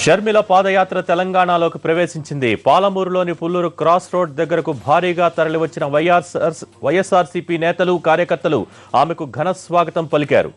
షర్మిల పాదయాత్ర తెలంగాణలోకి ప్రవేశించింది. పాలమూరులోని Pulluru cross road దగ్గరకు భారీగా తరలివచ్చిన వైఎస్ఆర్సీపీ నేతలు, కార్యకర్తలు ఆమెకు ఘన స్వాగతం పలికారు.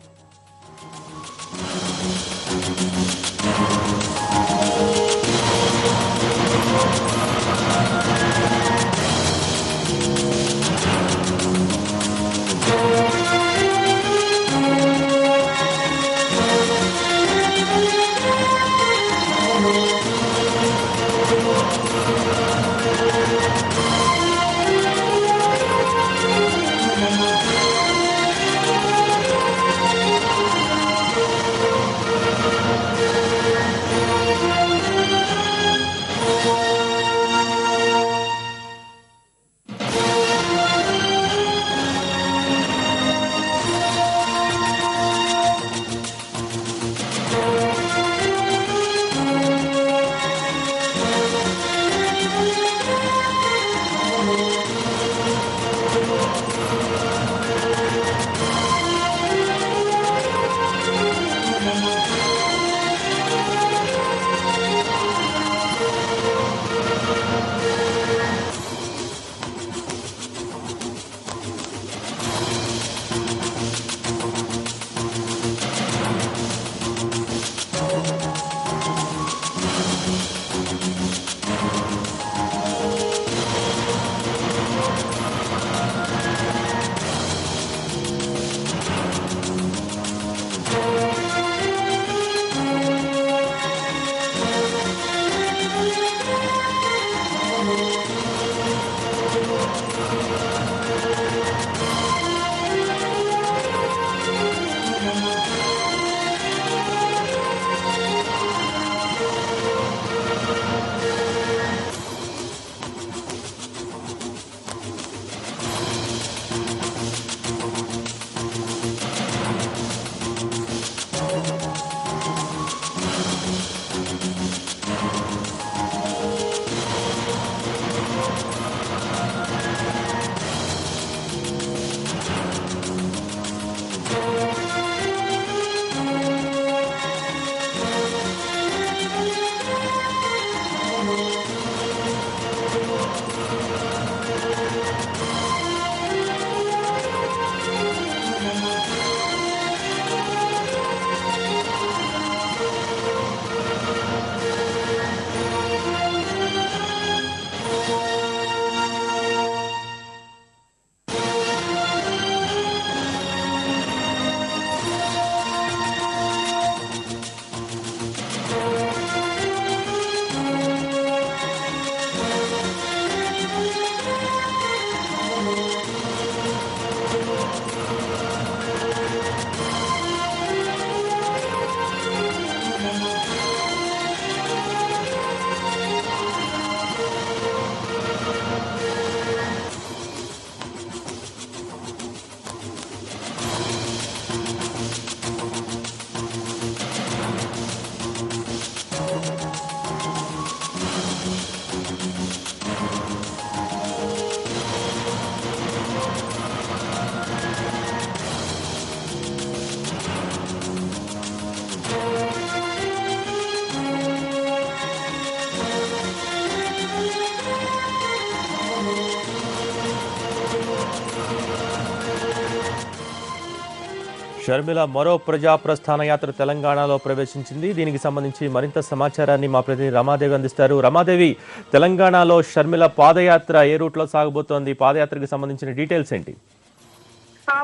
షర్మిల మరో ప్రజా ప్రస్థాన యాత్ర తెలంగాణలో ప్రవేశించింది. దీనికి సంబంధించి మరింత సమాచారాన్ని మా ప్రతినిధి రమాదేవి అందిస్తారు. రమాదేవి, తెలంగాణలో షర్మిల పాదయాత్ర ఏ రూట్లో సాగబోతోంది? పాదయాత్రకు సంబంధించిన డీటెయిల్స్ ఏంటి?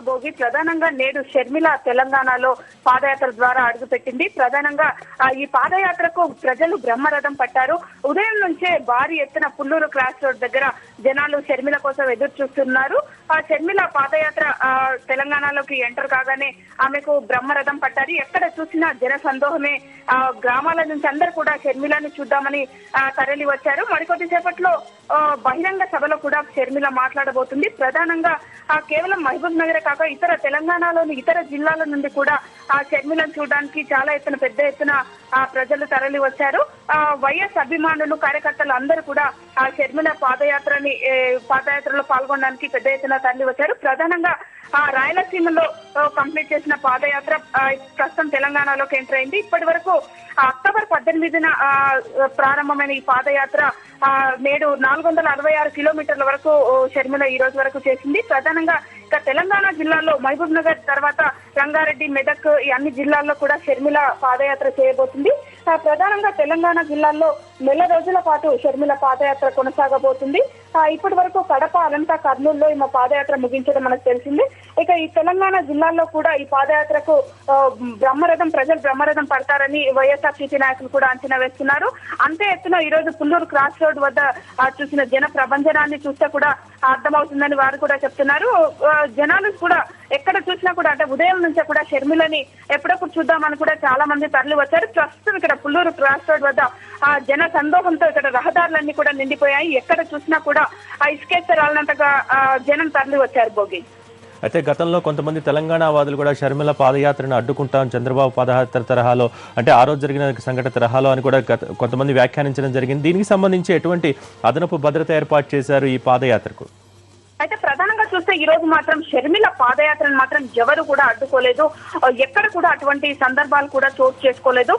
భోగి ప్రధానంగా నేడు షర్మిల తెలంగాణలో పాదయాత్ర ద్వారా అడుగుపెట్టింది. ప్రధానంగా ఈ పాదయాత్రకు ప్రజలు బ్రహ్మరథం పట్టారు. ఉదయం నుంచే భారీ ఎత్తున పుల్లూరు క్రాస్ రోడ్ దగ్గర జనాలు షర్మిల కోసం ఎదురు చూస్తున్నారు. ఆ షర్మిల పాదయాత్ర తెలంగాణలోకి ఎంటర్ కాగానే ఆమెకు బ్రహ్మరథం పట్టారు. ఎక్కడ చూసినా జన సందోహమే. గ్రామాల నుంచి అందరూ కూడా షర్మిలను చూద్దామని తరలి వచ్చారు. మరికొద్ది సేపట్లో బహిరంగ సభలో కూడా షర్మిల మాట్లాడబోతుంది. ప్రధానంగా కేవలం మహబూబ్ నగర్ కాక ఇతర తెలంగాణలోని ఇతర జిల్లాల నుండి కూడా ఆ షర్మిలను చూడడానికి చాలా పెద్ద ఎత్తున ప్రజలు తరలి వచ్చారు. వైఎస్ అభిమానులు, కార్యకర్తలు అందరూ కూడా ఆ షర్మిల పాదయాత్రలో పాల్గొనడానికి పెద్ద ఎత్తున తరలి వచ్చారు. ప్రధానంగా రాయలసీమలో కంప్లీట్ చేసిన పాదయాత్ర ప్రస్తుతం తెలంగాణలోకి ఎంటర్ అయింది. ఇప్పటి వరకు అక్క అక్టోబర్ 18న ప్రారంభమైన ఈ పాదయాత్ర నేడు 466 కిలోమీటర్ల వరకు షర్మిల ఈ రోజు వరకు చేసింది. ప్రధానంగా ఇక తెలంగాణ జిల్లాలో మహబూబ్ నగర్ తర్వాత రంగారెడ్డి, మెదక్ ఈ అన్ని జిల్లాల్లో కూడా షర్మిల పాదయాత్ర చేయబోతుంది. ప్రధానంగా తెలంగాణ జిల్లాల్లో నెల రోజుల పాటు షర్మిల పాదయాత్ర కొనసాగబోతుంది. ఇప్పటి వరకు కడప, అనంత, కర్నూలులో ఈమె పాదయాత్ర ముగించడం మనకు తెలిసింది. ఇక ఈ తెలంగాణ జిల్లాల్లో కూడా ఈ పాదయాత్రకు ప్రజలు బ్రహ్మరథం పడతారని వైఎస్ఆర్సీపీ నాయకులు కూడా అంచనా వేస్తున్నారు. అంతే ఎత్తున ఈ రోజు పుల్లూరు క్రాస్ రోడ్ వద్ద చూసిన జన ప్రభంజనాన్ని చూస్తే కూడా అర్థమవుతుందని వారు కూడా చెప్తున్నారు. జనాలు కూడా ఎక్కడ చూసినా కూడా అంటే ఉదయం నుంచే కూడా షర్మిలని ఎప్పుడప్పుడు చూద్దామని కూడా చాలా మంది తరలి వచ్చారు. ప్రస్తుతం ఇక్కడ పుల్లూరు క్రాస్ రోడ్ వద్ద జన సందోహంతో ఇక్కడ రహదారులన్నీ కూడా నిండిపోయాయి. ఎక్కడ చూసినా కూడా ఇసుకేస్తే రాలినంతగా జనం తరలి వచ్చారు భోగి. అయితే గతంలో కొంతమంది తెలంగాణ వాదులు కూడా షర్మిల పాదయాత్రను అడ్డుకుంటాం చంద్రబాబు పాదయాత్ర తరహాలో, అంటే ఆ రోజు జరిగిన సంఘటన తరహాలో అని కూడా కొంతమంది వ్యాఖ్యానించడం జరిగింది. దీనికి సంబంధించి ఎటువంటి అదనపు భద్రత ఏర్పాటు చేశారు ఈ పాదయాత్రకు? అయితే ప్రధానంగా చూస్తే ఈ రోజు మాత్రం షర్మిల పాదయాత్రను మాత్రం ఎవరు కూడా అడ్డుకోలేదు. ఎక్కడ కూడా అటువంటి సందర్భాలు కూడా చోటు చేసుకోలేదు.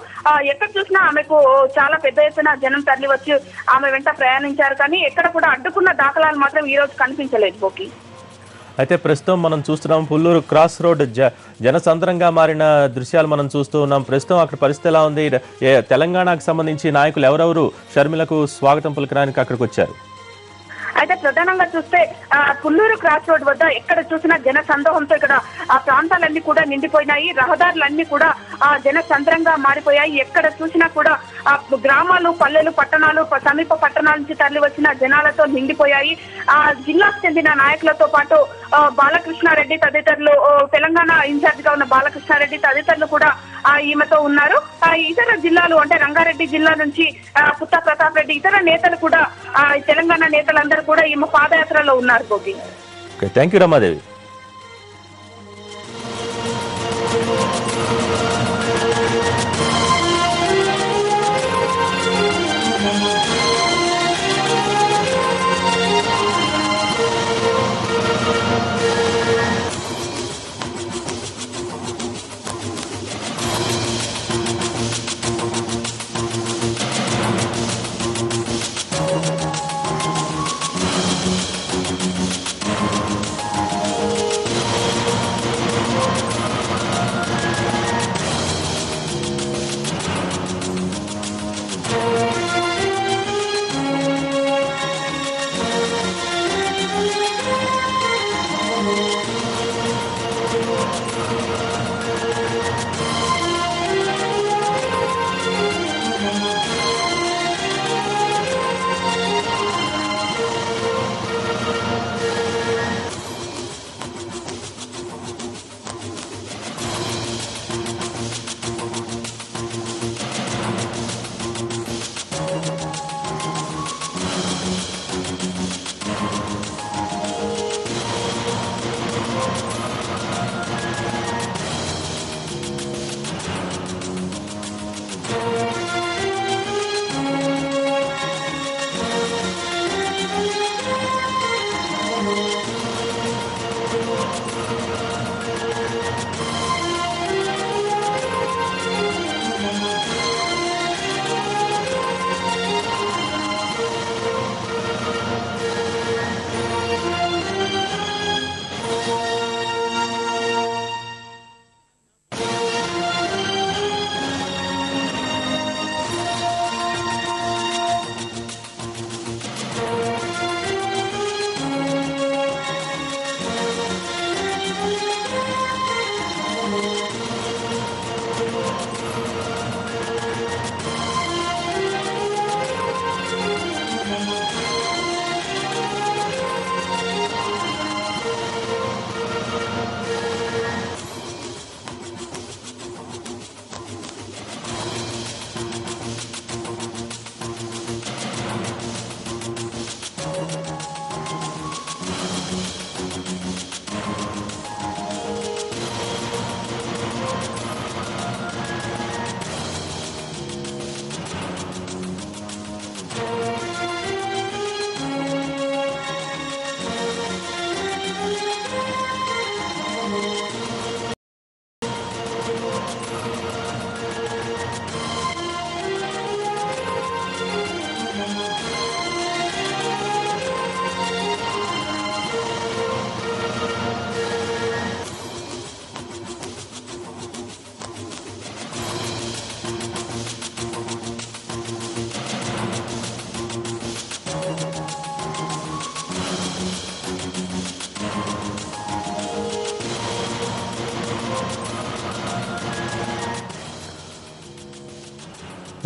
ఎక్కడ చూసినా ఆమెకు చాలా పెద్ద ఎత్తున జనం తరలి వచ్చి ఆమె వెంట ప్రయాణించారు. కానీ ఎక్కడ కూడా అడ్డుకున్న దాఖలాలు మాత్రం ఈ రోజు కనిపించలేదు బోకి. అయితే ప్రస్తుతం మనం చూస్తున్నాం పుల్లూరు క్రాస్ రోడ్ జనసంద్రంగా మారిన దృశ్యాలు మనం చూస్తూ ఉన్నాం. ప్రస్తుతం అక్కడ పరిస్థితి ఎలా ఉంది? తెలంగాణకు సంబంధించి నాయకులు ఎవరెవరు షర్మిలకు స్వాగతం పలకడానికి అక్కడికి వచ్చారు? అయితే ప్రధానంగా చూస్తే పుల్లూరు క్రాస్ రోడ్ వద్ద ఎక్కడ చూసినా జన సందోహంతో ఇక్కడ ఆ ప్రాంతాలన్నీ కూడా నిండిపోయినాయి. రహదారులన్నీ కూడా జన సంద్రంగా మారిపోయాయి. ఎక్కడ చూసినా కూడా గ్రామాలు, పల్లెలు, పట్టణాలు, సమీప పట్టణాల నుంచి తరలి వచ్చిన జనాలతో నిండిపోయాయి. జిల్లాకు చెందిన నాయకులతో పాటు బాలకృష్ణారెడ్డి తదితరులు, తెలంగాణ ఇన్ఛార్జ్ గా ఉన్న బాలకృష్ణారెడ్డి తదితరులు కూడా ఈమెతో ఉన్నారు. ఇతర జిల్లాలు అంటే రంగారెడ్డి జిల్లా నుంచి పుత్త ప్రతాప్ రెడ్డి, ఇతర నేతలు కూడా తెలంగాణ నేతలందరూ కూడా ఈమె పాదయాత్రలో ఉన్నారు భోగి. Thank you Ramadevi.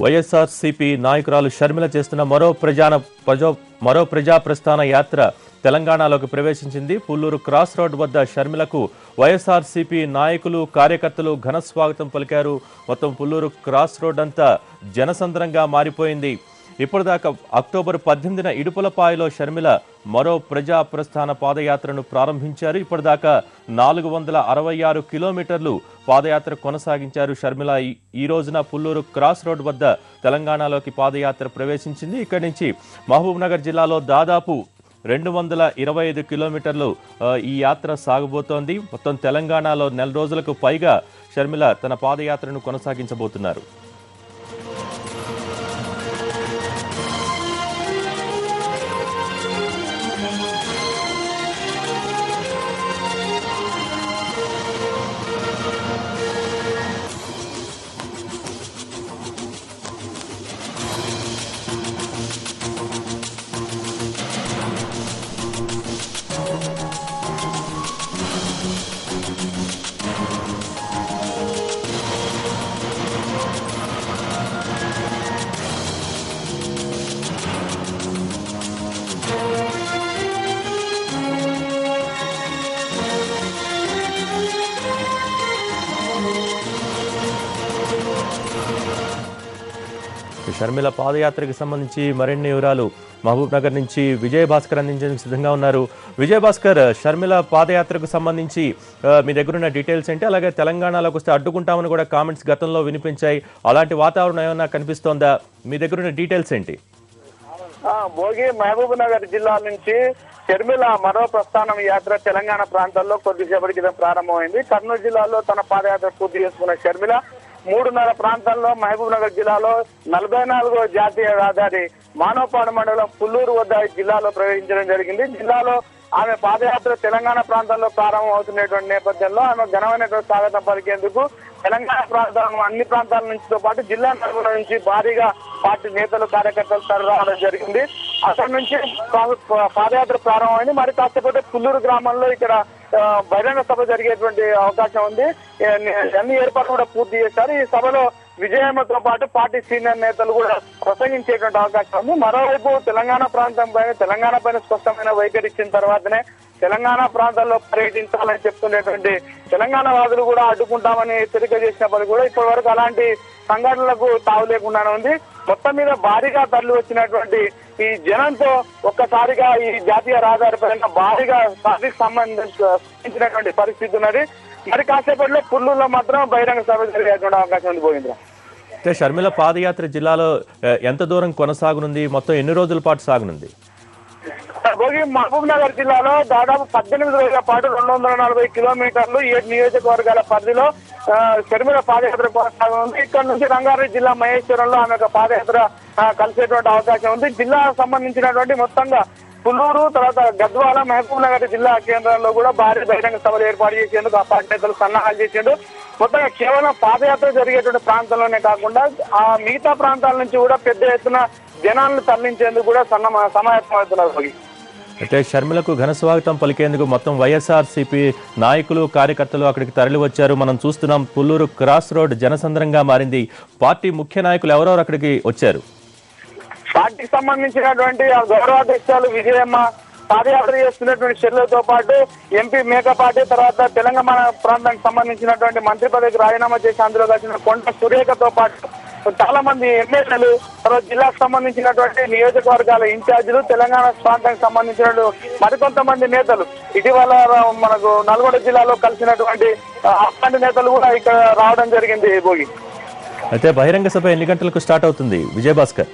వైఎస్ఆర్సీపీ నాయకురాలు షర్మిల చేస్తున్న మరో ప్రజా ప్రస్థాన యాత్ర తెలంగాణలోకి ప్రవేశించింది. పుల్లూరు క్రాస్ రోడ్ వద్ద షర్మిలకు వైఎస్ఆర్సీపీ నాయకులు కార్యకర్తలు ఘన స్వాగతం పలికారు. మొత్తం పుల్లూరు క్రాస్ రోడ్ అంతా జనసంద్రంగా మారిపోయింది. ఇప్పటిదాకా అక్టోబర్ 18న ఇడుపులపాయలో షర్మిల మరో ప్రజా ప్రస్థాన పాదయాత్రను ప్రారంభించారు. ఇప్పటిదాకా 466 కిలోమీటర్లు పాదయాత్ర కొనసాగించారు షర్మిల. ఈ రోజున పుల్లూరు క్రాస్ రోడ్ వద్ద తెలంగాణలోకి పాదయాత్ర ప్రవేశించింది. ఇక్కడి నుంచి మహబూబ్ నగర్ జిల్లాలో దాదాపు 225 కిలోమీటర్లు ఈ యాత్ర సాగబోతోంది. మొత్తం తెలంగాణలో నెల రోజులకు పైగా షర్మిల తన పాదయాత్రను కొనసాగించబోతున్నారు. షర్మిల పాదయాత్రకు సంబంధించి మరిన్ని వివరాలు మహబూబ్ నగర్ నుంచి విజయ్ భాస్కర్ అందించేందుకు సిద్ధంగా ఉన్నారు. విజయ్ భాస్కర్, షర్మిల పాదయాత్రకు సంబంధించి మీ దగ్గర ఉన్న డీటెయిల్స్ ఏంటి? అలాగే తెలంగాణలోకి వస్తే అడ్డుకుంటామని కూడా కామెంట్స్ గతంలో వినిపించాయి. అలాంటి వాతావరణం ఏమైనా కనిపిస్తోందా? మీ దగ్గర ఉన్న డీటెయిల్స్ ఏంటి? భోగి మహబూబ్ నగర్ జిల్లా నుంచి షర్మిల మరో ప్రస్థానం యాత్ర తెలంగాణ ప్రాంతాల్లో కొద్దిసేపటి క్రితం ప్రారంభమైంది. కర్నూలు జిల్లాలో తన పాదయాత్ర పూర్తి చేసుకున్న షర్మిల 3:30 ప్రాంతాల్లో మహబూబ్ నగర్ జిల్లాలో 44వ జాతీయ రహదారి మానవపాడు మండలం పుల్లూరు వద్ద జిల్లాలో ప్రవేశించడం జరిగింది. జిల్లాలో ఆమె పాదయాత్ర తెలంగాణ ప్రాంతంలో ప్రారంభం అవుతున్నటువంటి నేపథ్యంలో ఆమె ఘనమైనటువంటి స్వాగతం పలికేందుకు తెలంగాణ ప్రాంతం అన్ని ప్రాంతాల నుంచితో పాటు జిల్లా నలుగుల నుంచి భారీగా పార్టీ నేతలు కార్యకర్తలు తరలిరావడం జరిగింది. అక్కడి నుంచి పాదయాత్ర ప్రారంభమైంది. మరి కాకపోతే పుల్లూరు గ్రామంలో ఇక్కడ బహిరంగ సభ జరిగేటువంటి అవకాశం ఉంది. అన్ని ఏర్పాట్లు కూడా పూర్తి చేశారు. ఈ సభలో విజయమ్మతో పాటు పార్టీ సీనియర్ నేతలు కూడా ప్రసంగించేటువంటి అవకాశం ఉంది. మరోవైపు తెలంగాణ పైన స్పష్టమైన వైఖరి ఇచ్చిన తర్వాతనే తెలంగాణ ప్రాంతాల్లో పర్యటించాలని చెప్తున్నటువంటి తెలంగాణ వాదులు కూడా అడ్డుకుంటామని హెచ్చరిక చేసినప్పటికీ కూడా ఇప్పటి వరకు అలాంటి సంఘటనలకు తావు లేకుండానే ఉంది. మొత్తం మీద భారీగా తరలి వచ్చినటువంటి ఈ జనంతో ఒక్కసారిగా ఈ జాతీయ రహదారి పైన భారీగా ట్రాఫిక్ సంబంధించినటువంటి పరిస్థితి ఉన్నది. మరి కాసేపట్లో పుల్లూరులో మాత్రం బహిరంగ సభ జరిగేటువంటి అవకాశం ఉంది. పోయిందిరా, అంటే షర్మిల పాదయాత్ర జిల్లాలో ఎంత దూరం కొనసాగనుంది? మొత్తం ఎన్ని రోజుల పాటు సాగనుంది? భోగి మహబూబ్ నగర్ జిల్లాలో దాదాపు 18 రోజుల పాటు 240 కిలోమీటర్లు 7 నియోజకవర్గాల పరిధిలో షర్మిల పాదయాత్ర కొనసాగనుంది. ఇక్కడ నుంచి రంగారెడ్డి జిల్లా మహేశ్వరంలో ఆమె పాదయాత్ర కలిసేటువంటి అవకాశం ఉంది. జిల్లాకు సంబంధించినటువంటి మొత్తంగా పుల్లూరు, తర్వాత గద్వాల, మహబూబ్ నగర్ జిల్లా కేంద్రాల్లో కూడా భారీ బహిరంగ సభలు ఏర్పాటు చేసేందుకు ఆ పార్టీ నేతలు సన్నాహాలు చేసేందు. మొత్తంగా కేవలం పాదయాత్ర జరిగేటువంటి ప్రాంతంలోనే కాకుండా ఆ మిగతా ప్రాంతాల నుంచి కూడా పెద్ద ఎత్తున జనాలను తరలించేందుకు కూడా సమాయత్తమవుతున్నారు. అయితే షర్మిలకు ఘన స్వాగతం పలికేందుకు మొత్తం వైఎస్ఆర్సీపీ నాయకులు కార్యకర్తలు అక్కడికి తరలి వచ్చారు. మనం చూస్తున్నాం, పుల్లూరు క్రాస్ రోడ్ జనసంద్రంగా మారింది. పార్టీ ముఖ్య నాయకులు ఎవరెవరు అక్కడికి వచ్చారు? పార్టీకి సంబంధించినటువంటి గౌరవాధ్యక్షులు విజయమ్మ, పాదయాత్ర చేస్తున్నటువంటి షర్మిలతో పాటు ఎంపీ మేకపాటి, తర్వాత తెలంగాణ ప్రాంతానికి సంబంధించినటువంటి మంత్రి పదవికి రాజీనామా చేసి అందులో కలిసిన కొండ సురేఖతో పాటు చాలా మంది ఎమ్మెల్యేలు, తర్వాత జిల్లాకు సంబంధించినటువంటి నియోజకవర్గాల ఇన్ఛార్జీలు, తెలంగాణ ప్రాంతానికి సంబంధించిన మరికొంతమంది నేతలు, ఇటీవల మనకు నల్గొండ జిల్లాలో కలిసినటువంటి అట్లాంటి నేతలు కూడా ఇక్కడ రావడం జరిగింది. భోగి, అయితే బహిరంగ సభ ఎన్ని గంటలకు స్టార్ట్ అవుతుంది విజయ్ భాస్కర్?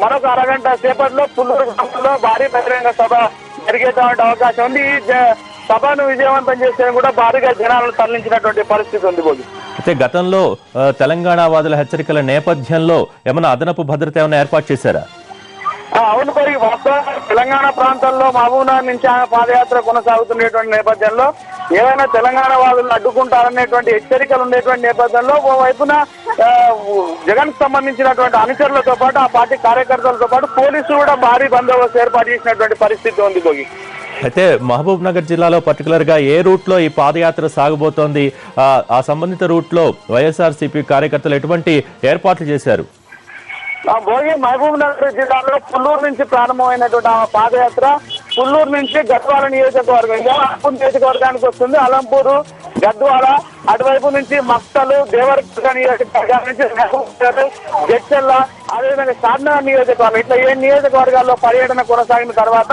మరొక అరగంట సేపట్లో పుల్లూరు గ్రామంలో భారీ బహిరంగ సభ జరిగేటువంటి అవకాశం ఉంది. ఈ సభను విజయవంతం చేసే కూడా భారీగా జనాలను తరలించినటువంటి పరిస్థితి ఉంది. భోగి, అయితే గతంలో తెలంగాణ వాదుల హెచ్చరికల నేపథ్యంలో ఏమైనా అదనపు భద్రత ఏమైనా ఏర్పాటు చేశారా? అవును భోగి, వాస్తవంగా తెలంగాణ ప్రాంతాల్లో మహబూబ్నగర్ నుంచి ఆమె పాదయాత్ర కొనసాగుతున్నటువంటి నేపథ్యంలో ఏవైనా తెలంగాణ వాదులను అడ్డుకుంటారనేటువంటి హెచ్చరికలు ఉండేటువంటి నేపథ్యంలో ఓవైపున జగన్ కు సంబంధించినటువంటి అనుచరులతో పాటు ఆ పార్టీ కార్యకర్తలతో పాటు పోలీసులు కూడా భారీ బందోబస్తు ఏర్పాటు చేసినటువంటి పరిస్థితి ఉంది. భోగి, అయితే మహబూబ్ నగర్ జిల్లాలో పర్టికులర్ గా ఏ రూట్ లో ఈ పాదయాత్ర సాగబోతోంది, ఆ సంబంధిత రూట్ లో వైఎస్ఆర్సీపీ కార్యకర్తలు ఎటువంటి ఏర్పాట్లు చేశారు? భోగి మహబూబ్ నగర్ జిల్లాలో పుల్లూరు నుంచి ప్రారంభమైనటువంటి ఆ పాదయాత్ర పుల్లూరు నుంచి గద్వాల నియోజకవర్గం అలంపూర్ నియోజకవర్గానికి వస్తుంది. అలంపూరు, గద్వాల, అటువైపు నుంచి మక్తలు, దేవరకొండ నియోజకవర్గాల నుంచి జడ్చెల్ల, అదేవిధంగా షాద్నగర్ నియోజకవర్గం, ఇట్లా ఏ నియోజకవర్గాల్లో పర్యటన కొనసాగిన తర్వాత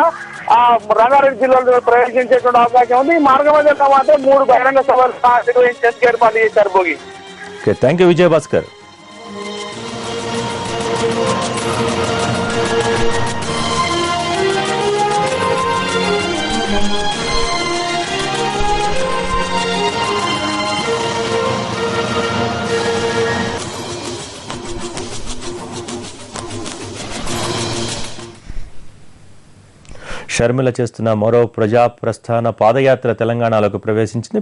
ఆ రంగారెడ్డి జిల్లాలో ప్రవేశించేటువంటి అవకాశం ఉంది. ఈ మార్గ మధ్యంలో మాత్రం 3 బహిరంగ సభలు నిర్వహించేందుకు ఏర్పాటు చేశారు. Bhogi thank you Vijayabhaskar. షర్మిల చేస్తున్న మరో ప్రజా ప్రస్థాన పాదయాత్ర తెలంగాణలోకి ప్రవేశించింది.